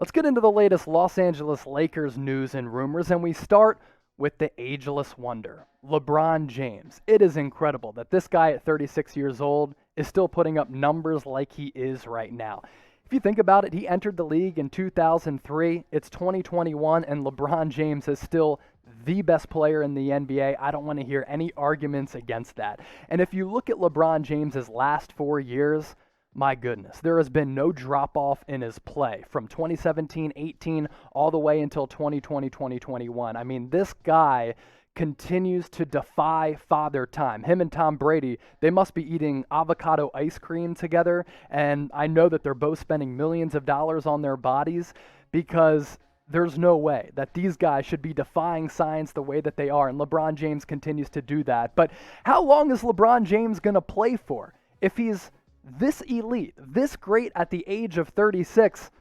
Let's get into the latest Los Angeles Lakers news and rumors, and we start with the ageless wonder, LeBron James. It is incredible that this guy at 36 years old is still putting up numbers like he is right now. If you think about it, he entered the league in 2003. It's 2021, and LeBron James is still the best player in the NBA. I don't want to hear any arguments against that. And if you look at LeBron James's last 4 years, my goodness, there has been no drop-off in his play from 2017-18 all the way until 2020-2021. I mean, this guy continues to defy father time. Him and Tom Brady, they must be eating avocado ice cream together, and I know that they're both spending millions of dollars on their bodies because there's no way that these guys should be defying science the way that they are, and LeBron James continues to do that. But how long is LeBron James going to play for? If he's this elite, this great at the age of 36,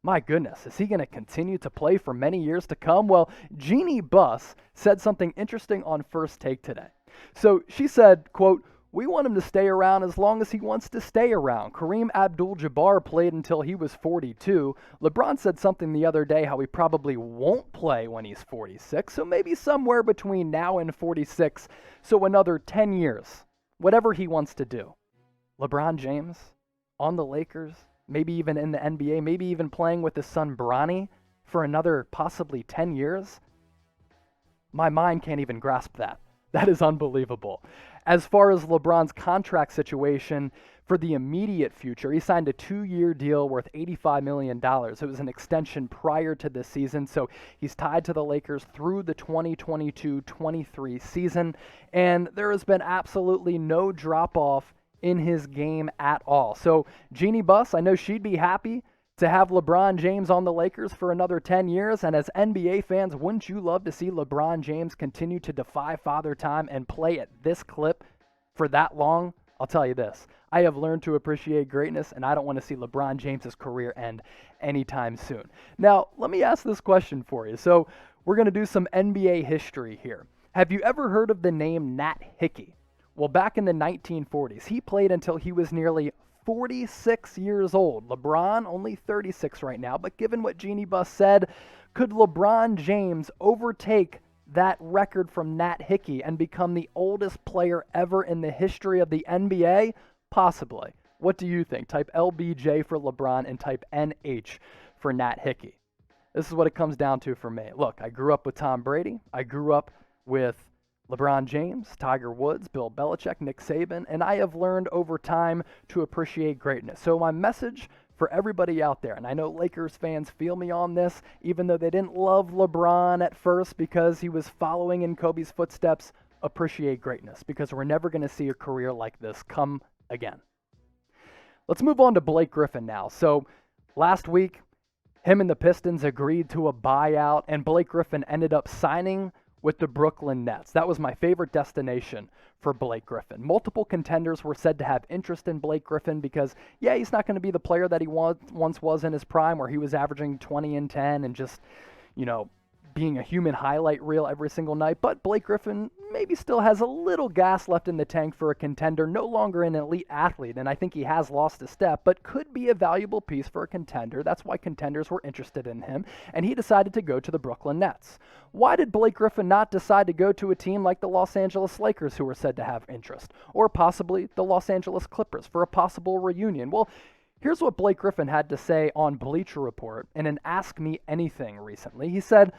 my goodness, is he going to continue to play for many years to come? Well, Jeanie Buss said something interesting on First Take today. So she said, quote, "We want him to stay around as long as he wants to stay around. Kareem Abdul-Jabbar played until he was 42. LeBron said something the other day how he probably won't play when he's 46, so maybe somewhere between now and 46, so another 10 years, whatever he wants to do." LeBron James on the Lakers, maybe even in the NBA, maybe even playing with his son Bronny for another possibly 10 years. My mind can't even grasp that. That is unbelievable. As far as LeBron's contract situation for the immediate future, he signed a 2-year deal worth $85 million. It was an extension prior to this season, so he's tied to the Lakers through the 2022-23 season, and there has been absolutely no drop-off in his game at all. So Jeanie Buss, I know she'd be happy to have LeBron James on the Lakers for another 10 years. And as NBA fans, wouldn't you love to see LeBron James continue to defy father time and play at this clip for that long? I'll tell you this, I have learned to appreciate greatness, and I don't want to see LeBron James's career end anytime soon. Now, let me ask this question for you. So we're going to do some NBA history here. Have you ever heard of the name Nat Hickey? Well, back in the 1940s, he played until he was nearly 46 years old. LeBron, only 36 right now, but given what Jeanie Buss said, could LeBron James overtake that record from Nat Hickey and become the oldest player ever in the history of the NBA? Possibly. What do you think? Type LBJ for LeBron and type NH for Nat Hickey. This is what it comes down to for me. Look, I grew up with Tom Brady. I grew up with LeBron James, Tiger Woods, Bill Belichick, Nick Saban, and I have learned over time to appreciate greatness. So my message for everybody out there, and I know Lakers fans feel me on this, even though they didn't love LeBron at first because he was following in Kobe's footsteps, appreciate greatness because we're never going to see a career like this come again. Let's move on to Blake Griffin now. So last week, him and the Pistons agreed to a buyout, and Blake Griffin ended up signing with the Brooklyn Nets. That was my favorite destination for Blake Griffin. Multiple contenders were said to have interest in Blake Griffin because, yeah, he's not going to be the player that he once was in his prime where he was averaging 20 and 10 and just, being a human highlight reel every single night. But Blake Griffin maybe still has a little gas left in the tank for a contender, no longer an elite athlete, and I think he has lost a step, but could be a valuable piece for a contender. That's why contenders were interested in him, and he decided to go to the Brooklyn Nets. Why did Blake Griffin not decide to go to a team like the Los Angeles Lakers, who were said to have interest, or possibly the Los Angeles Clippers for a possible reunion? Well, here's what Blake Griffin had to say on Bleacher Report in an Ask Me Anything recently. He said,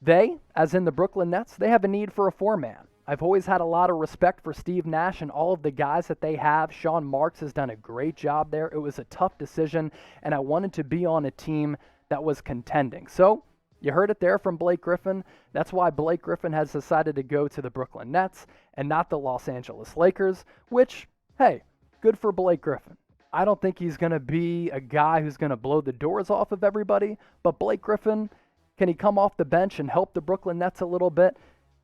"They, as in the Brooklyn Nets, they have a need for a four-man. I've always had a lot of respect for Steve Nash and all of the guys that they have. Sean Marks has done a great job there. It was a tough decision, and I wanted to be on a team that was contending." So, you heard it there from Blake Griffin. That's why Blake Griffin has decided to go to the Brooklyn Nets and not the Los Angeles Lakers, which, hey, good for Blake Griffin. I don't think he's going to be a guy who's going to blow the doors off of everybody, but Blake Griffin, can he come off the bench and help the Brooklyn Nets a little bit?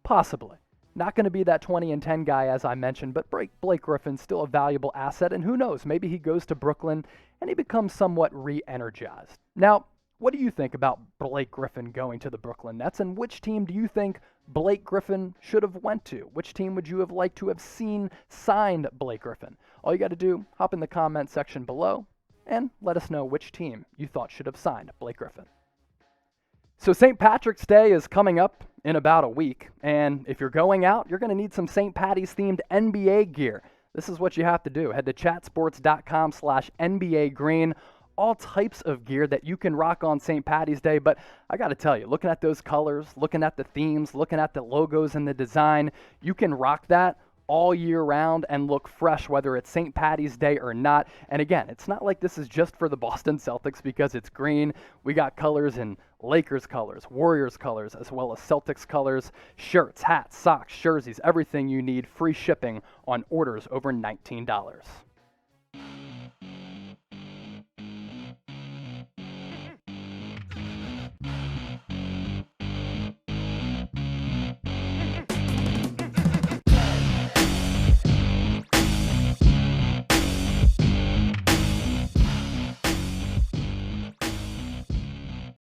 Possibly. Not going to be that 20 and 10 guy, as I mentioned, but Blake Griffin's still a valuable asset, and who knows, maybe he goes to Brooklyn and he becomes somewhat re-energized. Now, what do you think about Blake Griffin going to the Brooklyn Nets, and which team do you think Blake Griffin should have went to? Which team would you have liked to have seen signed Blake Griffin? All you got to do, hop in the comment section below and let us know which team you thought should have signed Blake Griffin. So St. Patrick's Day is coming up in about a week, and if you're going out, you're going to need some St. Patty's themed NBA gear. This is what you have to do. Head to chatsports.com/NBA green. All types of gear that you can rock on St. Patty's Day, but I got to tell you, looking at those colors, looking at the themes, looking at the logos and the design, you can rock that all year round and look fresh, whether it's St. Patty's Day or not. And again, it's not like this is just for the Boston Celtics because it's green. We got colors in Lakers colors, Warriors colors, as well as Celtics colors, shirts, hats, socks, jerseys, everything you need, free shipping on orders over $19.